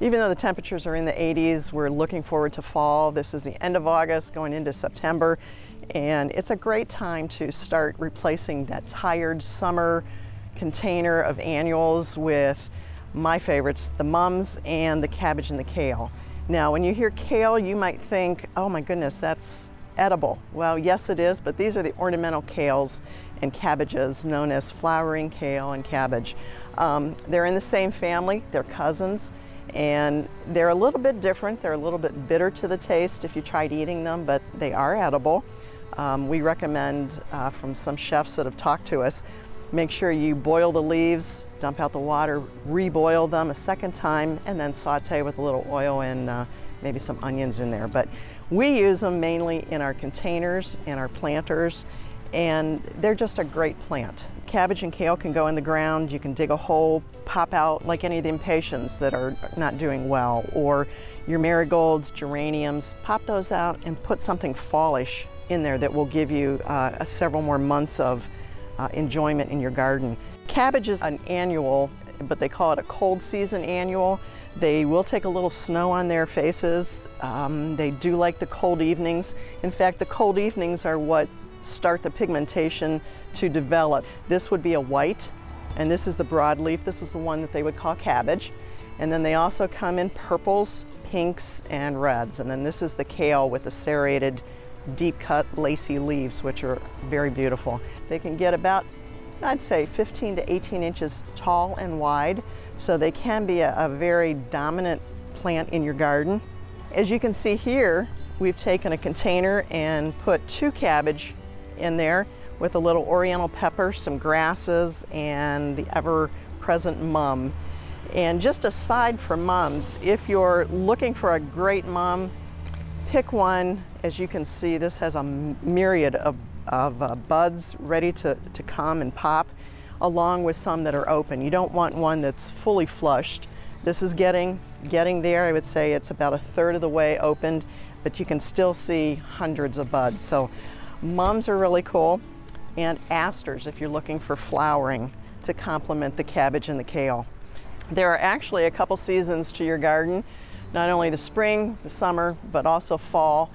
Even though the temperatures are in the 80s, we're looking forward to fall. This is the end of August going into September, and it's a great time to start replacing that tired summer container of annuals with my favorites, the mums and the cabbage and the kale. Now, when you hear kale, you might think, oh my goodness, that's edible. Well, yes it is, but these are the ornamental kales and cabbages known as flowering kale and cabbage. They're in the same family, they're cousins, and they're a little bit different. They're a little bit bitter to the taste if you tried eating them, but they are edible. We recommend from some chefs that have talked to us, make sure you boil the leaves, dump out the water, reboil them a second time, and then saute with a little oil and maybe some onions in there. But we use them mainly in our containers and our planters, and they're just a great plant. Cabbage and kale can go in the ground. You can dig a hole, pop out like any of the impatiens that are not doing well, or your marigolds, geraniums, pop those out and put something fallish in there that will give you several more months of enjoyment in your garden. Cabbage is an annual, but they call it a cold season annual. They will take a little snow on their faces. They do like the cold evenings. In fact, the cold evenings are what start the pigmentation to develop. This would be a white, and this is the broadleaf. This is the one that they would call cabbage. And then they also come in purples, pinks, and reds. And then this is the kale with the serrated, deep cut, lacy leaves, which are very beautiful. They can get about, I'd say, 15 to 18 inches tall and wide. So they can be a very dominant plant in your garden. As you can see here, we've taken a container and put 2 cabbage in there with a little oriental pepper, some grasses, and the ever-present mum. And just aside from mums, if you're looking for a great mum, pick one. As you can see, this has a myriad of buds ready to come and pop, along with some that are open. You don't want one that's fully flushed. This is getting there. I would say it's about 1/3 of the way opened, but you can still see hundreds of buds. So mums are really cool, and asters if you're looking for flowering to complement the cabbage and the kale. There are actually a couple seasons to your garden, not only the spring, the summer, but also fall.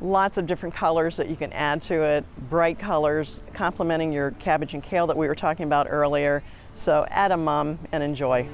Lots of different colors that you can add to it, bright colors, complementing your cabbage and kale that we were talking about earlier. So add a mum and enjoy.